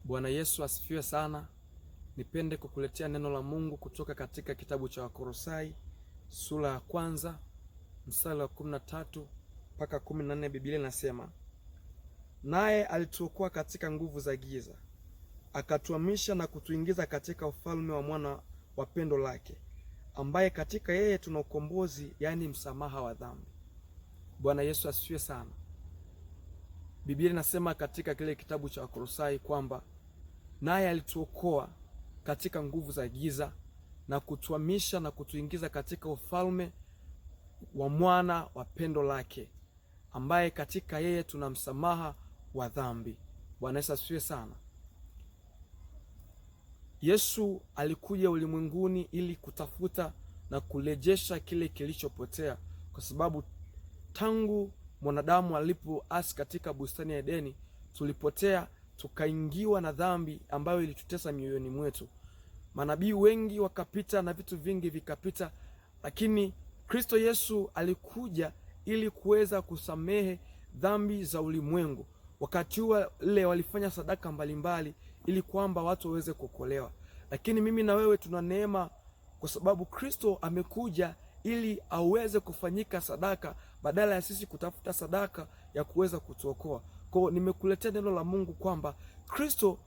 Bwana Yesu asifiwe sana. Nipende kukuletea neno la Mungu kutoka katika kitabu cha Wakolosai sura ya 1 mstari wa 13 mpaka 14. Biblia inasema, naye alituokoa katika nguvu za giza, akatuhamisha na kutuingiza katika ufalme wa mwana wa pendo lake, ambaye katika yeye tuna ukombozi, yaani msamaha wa dhambi. Bwana Yesu asifiwe sana. Biblia inasema katika kile kitabu cha Wakolosai kwamba naye alituokoa katika nguvu za giza na kutuhamisha na kutuingiza katika ufalme wa mwana wa pendo lake, ambaye katika yeye tuna msamaha wa dhambi. Bwana Yesu asifiwe sana. Yesu alikuja ulimwenguni ili kutafuta na kurejesha kile kilichopotea, kwa sababu tangu mwanadamu alipoasi katika bustani ya Edeni, tulipotea, tukaingiwa na dhambi ambayo ilitutesa mioyoni mwetu. Manabii wengi wakapita na vitu vingi vikapita, lakini Kristo Yesu alikuja ili kuweza kusamehe dhambi za ulimwengu. Wakati ule walifanya sadaka mbalimbali ili kwamba watu waweze kuokolewa, lakini mimi na wewe tuna neema kwa sababu Kristo amekuja ili aweze kufanyika sadaka badala ya sisi kutafuta sadaka ya kuweza kutuokoa. Kwa nimekuletea neno la Mungu kwamba Kristo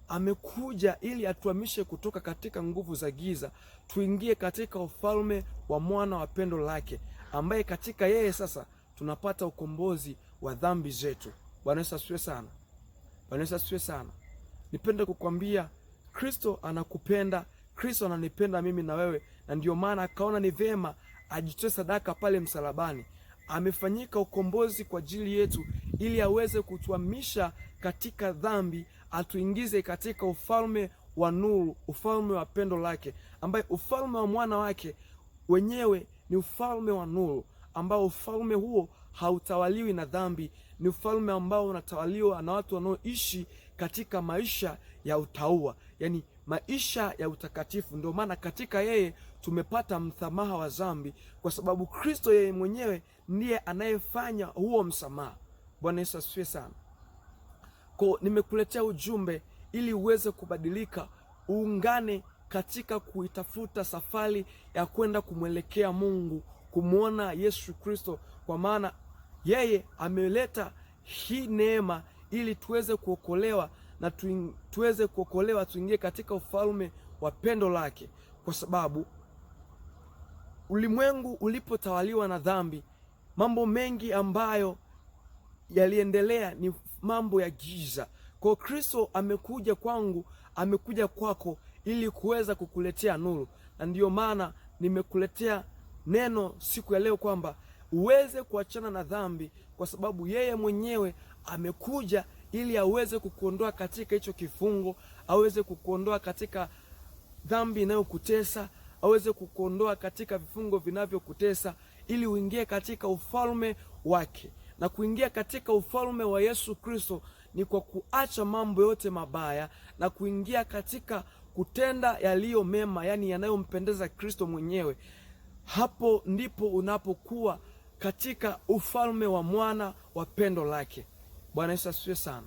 amekuja ili atuhamishe kutoka katika nguvu za giza tuingie katika ufalme wa mwana wa pendo lake, ambaye katika yeye sasa tunapata ukombozi wa dhambi zetu. Bwana Yesu asifiwe sana. Bwana Yesu asifiwe sana. Nipende kukwambia Kristo anakupenda, Kristo ananipenda mimi na wewe, na ndio maana akaona ni vema ajitoe sadaka pale msalabani. Amefanyika ukombozi kwa ajili yetu ili aweze kutuhamisha katika dhambi, atuingize katika ufalme wa nuru, ufalme wa pendo lake, ambaye ufalme wa mwana wake wenyewe ni ufalme wa nuru, ambao ufalme huo hautawaliwi na dhambi. Ni ufalme ambao unatawaliwa na watu wanaoishi katika maisha ya utauwa, yani maisha ya utakatifu. Ndio maana katika yeye tumepata msamaha wa dhambi, kwa sababu Kristo yeye mwenyewe ndiye anayefanya huo msamaha. Bwana Yesu asifiwe sana. Kwa nimekuletea ujumbe ili uweze kubadilika, uungane katika kuitafuta safari ya kwenda kumwelekea Mungu, kumwona Yesu Kristo, kwa maana yeye ameleta hii neema ili tuweze kuokolewa na tuweze kuokolewa tuingie katika ufalme wa pendo lake. Kwa sababu ulimwengu ulipotawaliwa na dhambi, mambo mengi ambayo yaliendelea ni mambo ya giza. Kwa Kristo amekuja kwangu, amekuja kwako ili kuweza kukuletea nuru, na ndiyo maana nimekuletea neno siku ya leo kwamba uweze kuachana na dhambi, kwa sababu yeye mwenyewe amekuja ili aweze kukuondoa katika hicho kifungo, aweze kukuondoa katika dhambi inayokutesa, aweze kukuondoa katika vifungo vinavyokutesa, ili uingie katika ufalme wake. Na kuingia katika ufalme wa Yesu Kristo ni kwa kuacha mambo yote mabaya na kuingia katika kutenda yaliyo mema, yani yanayompendeza Kristo mwenyewe. Hapo ndipo unapokuwa katika ufalme wa mwana wa pendo lake. Bwana Yesu asifiwe sana.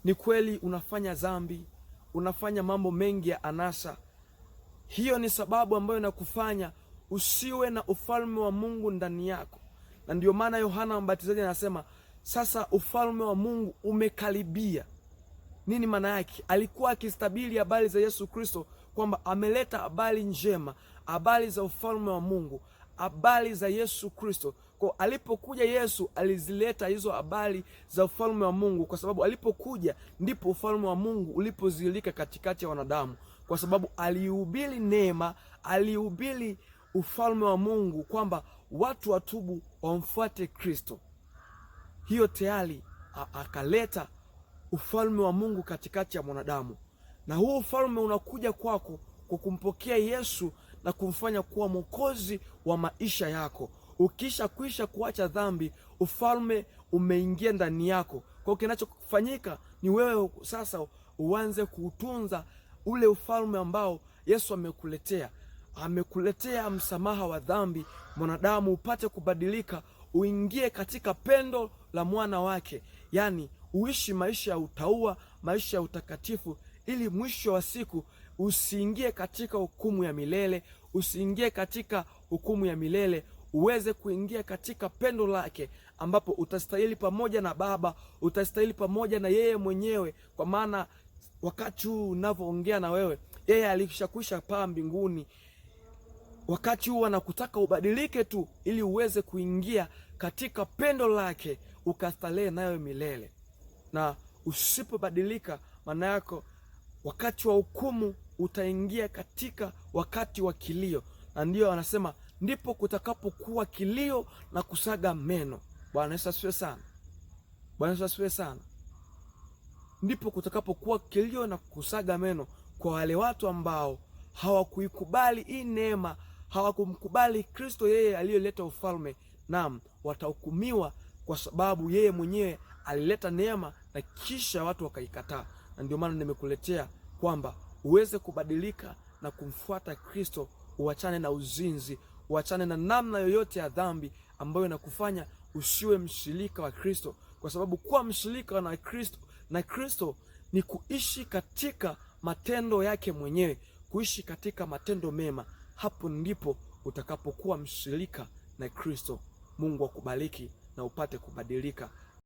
Ni kweli unafanya dhambi, unafanya mambo mengi ya anasa. Hiyo ni sababu ambayo inakufanya usiwe na ufalme wa Mungu ndani yako. Na ndio maana Yohana Mbatizaji anasema sasa ufalme wa Mungu umekaribia. Nini maana yake? Alikuwa akistabili habari za Yesu Kristo kwamba ameleta habari njema, habari za ufalme wa Mungu, habari za Yesu Kristo. Kwa alipokuja Yesu alizileta hizo habari za ufalme wa Mungu, kwa sababu alipokuja ndipo ufalme wa Mungu ulipozilika katikati ya wanadamu, kwa sababu alihubiri neema, alihubiri ufalme wa Mungu kwamba watu watubu wamfuate Kristo. Hiyo tayari akaleta ufalme wa Mungu katikati ya mwanadamu, na huo ufalme unakuja kwako kwa kumpokea Yesu na kumfanya kuwa mwokozi wa maisha yako. Ukisha kwisha kuacha dhambi, ufalme umeingia ndani yako. Kwa kinachofanyika ni wewe sasa uanze kuutunza ule ufalme ambao Yesu amekuletea. Amekuletea msamaha wa dhambi, mwanadamu upate kubadilika, uingie katika pendo la mwana wake, yani uishi maisha ya utauwa, maisha ya utakatifu, ili mwisho wa siku usiingie katika hukumu ya milele, usiingie katika hukumu ya milele, uweze kuingia katika pendo lake, ambapo utastahili pamoja na Baba, utastahili pamoja na yeye mwenyewe. Kwa maana wakati huu unavyoongea na wewe, yeye alishakwisha paa mbinguni. Wakati huu anakutaka ubadilike tu, ili uweze kuingia katika pendo lake, ukastarehe nayo milele. Na usipobadilika, maana yako wakati wa hukumu utaingia katika wakati wa kilio, na ndiyo anasema ndipo kutakapokuwa kilio na kusaga meno. Bwana Yesu asifiwe sana. Bwana Yesu asifiwe sana. Ndipo kutakapokuwa kilio na kusaga meno kwa wale watu ambao hawakuikubali hii neema, hawakumkubali Kristo, yeye aliyeleta ufalme. Naam, watahukumiwa kwa sababu yeye mwenyewe alileta neema na kisha watu wakaikataa. Na ndio maana nimekuletea kwamba uweze kubadilika na kumfuata Kristo, uachane na uzinzi, uachane na namna yoyote ya dhambi ambayo inakufanya usiwe mshirika wa Kristo, kwa sababu kuwa mshirika na Kristo ni kuishi katika matendo yake mwenyewe, kuishi katika matendo mema. Hapo ndipo utakapokuwa mshirika na Kristo. Mungu akubariki na upate kubadilika.